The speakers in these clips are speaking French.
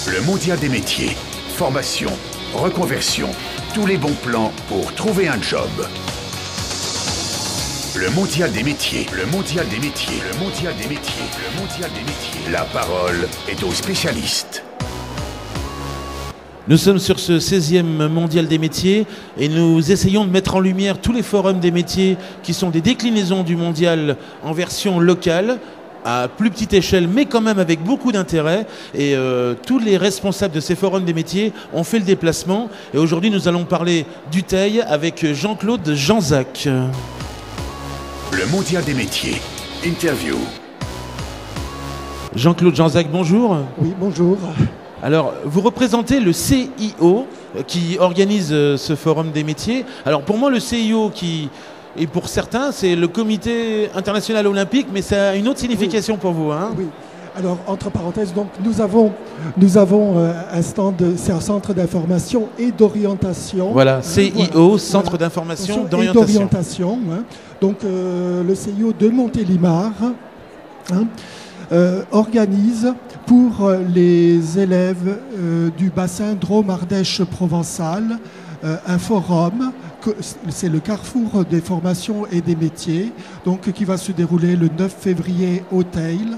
Le mondial des métiers. Formation, reconversion, tous les bons plans pour trouver un job. Le mondial des métiers, le mondial des métiers, le mondial des métiers, le mondial des métiers. La parole est aux spécialistes. Nous sommes sur ce 16e mondial des métiers et nous essayons de mettre en lumière tous les forums des métiers qui sont des déclinaisons du mondial en version locale, à plus petite échelle, mais quand même avec beaucoup d'intérêt. Et tous les responsables de ces forums des métiers ont fait le déplacement. Et aujourd'hui, nous allons parler du Teil avec Jean-Claude Janzac. Le mondial des métiers. Interview. Jean-Claude Janzac, bonjour. Oui, bonjour. Alors, vous représentez le CIO qui organise ce forum des métiers. Alors, pour moi, le CIO et pour certains, c'est le Comité international olympique, mais ça a une autre signification pour vous, hein ? Oui. Alors, entre parenthèses, donc, nous avons un stand, c'est un centre d'information et d'orientation. Voilà, CIO, voilà. Centre d'information et d'orientation. Hein. Donc, le CIO de Montélimar organise pour les élèves du bassin Drôme-Ardèche-Provençal un forum. C'est le carrefour des formations et des métiers, donc qui va se dérouler le 9 février au Teil.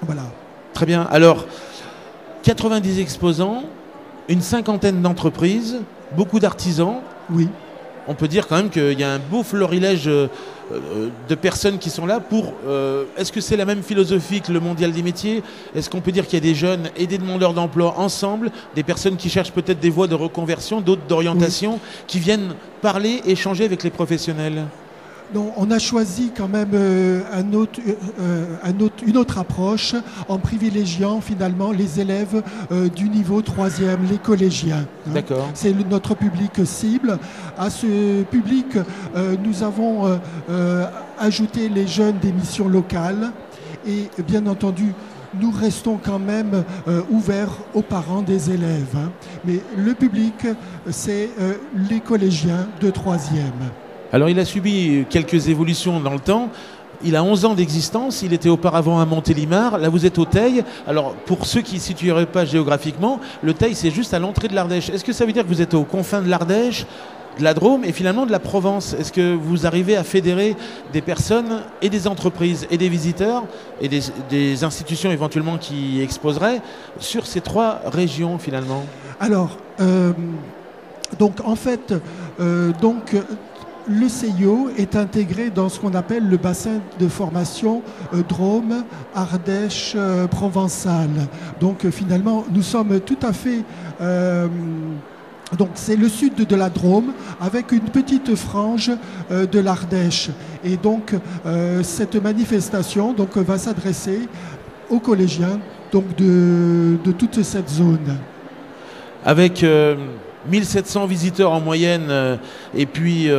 Voilà. Très bien. Alors, 90 exposants, une cinquantaine d'entreprises, beaucoup d'artisans. Oui. On peut dire quand même qu'il y a un beau florilège de personnes qui sont là pour... est-ce que c'est la même philosophie que le mondial des métiers ? Est-ce qu'on peut dire qu'il y a des jeunes et des demandeurs d'emploi ensemble, des personnes qui cherchent peut-être des voies de reconversion, d'autres d'orientation, qui viennent parler, échanger avec les professionnels ? Non, on a choisi quand même une autre approche en privilégiant finalement les élèves du niveau 3e, les collégiens. D'accord. C'est notre public cible. À ce public, nous avons ajouté les jeunes des missions locales et bien entendu, nous restons quand même ouverts aux parents des élèves. Mais le public, c'est les collégiens de 3e. Alors il a subi quelques évolutions dans le temps. Il a 11 ans d'existence, il était auparavant à Montélimar, là vous êtes au Teil. Alors pour ceux qui ne situeraient pas géographiquement, le Teil c'est juste à l'entrée de l'Ardèche. Est-ce que ça veut dire que vous êtes aux confins de l'Ardèche, de la Drôme et finalement de la Provence ? Est-ce que vous arrivez à fédérer des personnes et des entreprises et des visiteurs et des institutions éventuellement qui exposeraient sur ces trois régions finalement ? Alors, donc en fait, le CIO est intégré dans ce qu'on appelle le bassin de formation Drôme, Ardèche, Provençal. Donc finalement, nous sommes tout à fait... donc c'est le sud de la Drôme avec une petite frange de l'Ardèche. Et donc cette manifestation va s'adresser aux collégiens donc, de toute cette zone. Avec 1700 visiteurs en moyenne et puis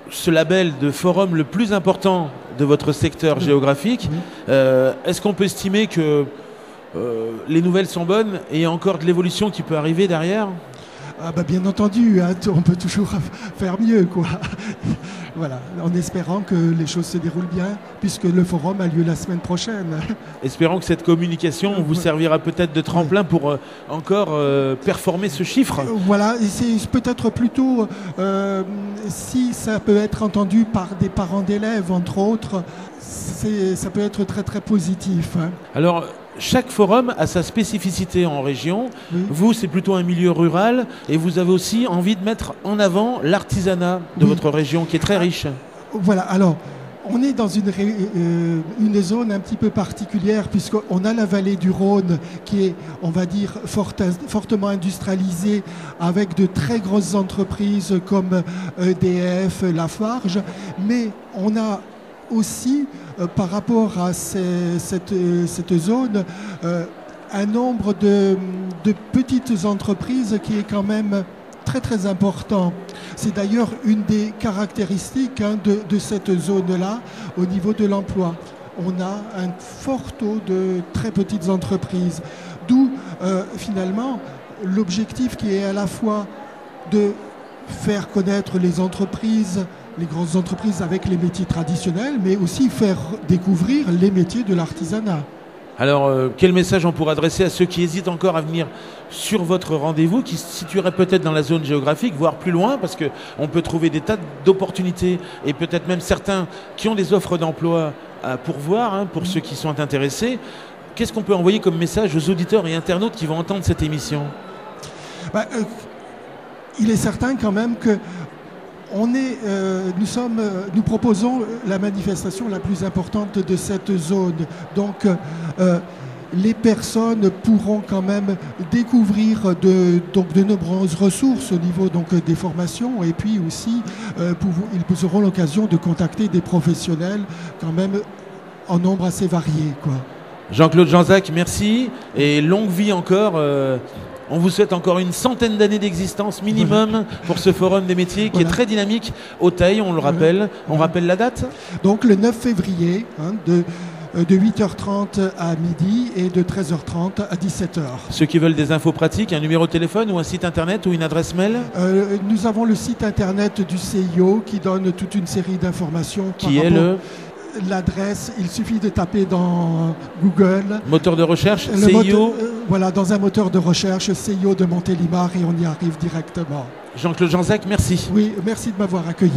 ce label de forum le plus important de votre secteur géographique, est-ce qu'on peut estimer que les nouvelles sont bonnes et il y a encore de l'évolution qui peut arriver derrière ? Ah bah bien entendu, hein, on peut toujours faire mieux, quoi. Voilà, en espérant que les choses se déroulent bien, puisque le forum a lieu la semaine prochaine. Espérons que cette communication vous servira peut-être de tremplin pour encore performer ce chiffre. Voilà, et c'est peut-être plutôt, si ça peut être entendu par des parents d'élèves, entre autres, ça peut être très très positif. Hein. Alors, chaque forum a sa spécificité en région. Oui. Vous, c'est plutôt un milieu rural et vous avez aussi envie de mettre en avant l'artisanat de votre région qui est très riche. Voilà, alors on est dans une zone un petit peu particulière puisqu'on a la vallée du Rhône qui est, on va dire, fortement industrialisée avec de très grosses entreprises comme EDF, Lafarge, mais on a aussi, par rapport à cette zone, un nombre de petites entreprises qui est quand même très très important. C'est d'ailleurs une des caractéristiques de cette zone-là au niveau de l'emploi. On a un fort taux de très petites entreprises, d'où finalement l'objectif qui est à la fois de faire connaître les entreprises, les grandes entreprises avec les métiers traditionnels, mais aussi faire découvrir les métiers de l'artisanat. Alors, quel message on pourrait adresser à ceux qui hésitent encore à venir sur votre rendez-vous, qui se situerait peut-être dans la zone géographique, voire plus loin, parce qu'on peut trouver des tas d'opportunités, et peut-être même certains qui ont des offres d'emploi à pourvoir, hein, pour ceux qui sont intéressés. Qu'est-ce qu'on peut envoyer comme message aux auditeurs et internautes qui vont entendre cette émission? Il est certain quand même que nous proposons la manifestation la plus importante de cette zone. Donc, les personnes pourront quand même découvrir de nombreuses ressources au niveau des formations, et puis aussi ils auront l'occasion de contacter des professionnels quand même en nombre assez varié, quoi. Jean-Claude Janzac, merci et longue vie encore. On vous souhaite encore une centaine d'années d'existence minimum pour ce forum des métiers qui est très dynamique. Auteuil, on le rappelle. On rappelle la date? Donc le 9 février, de 8h30 à midi et de 13h30 à 17h. Ceux qui veulent des infos pratiques, un numéro de téléphone ou un site internet ou une adresse mail? Nous avons le site internet du CIO qui donne toute une série d'informations. Qui est l'adresse, il suffit de taper dans Google. Moteur de recherche, CIO. Voilà, dans un moteur de recherche, CIO de Montélimar, et on y arrive directement. Jean-Claude Janzac, merci. Oui, merci de m'avoir accueilli.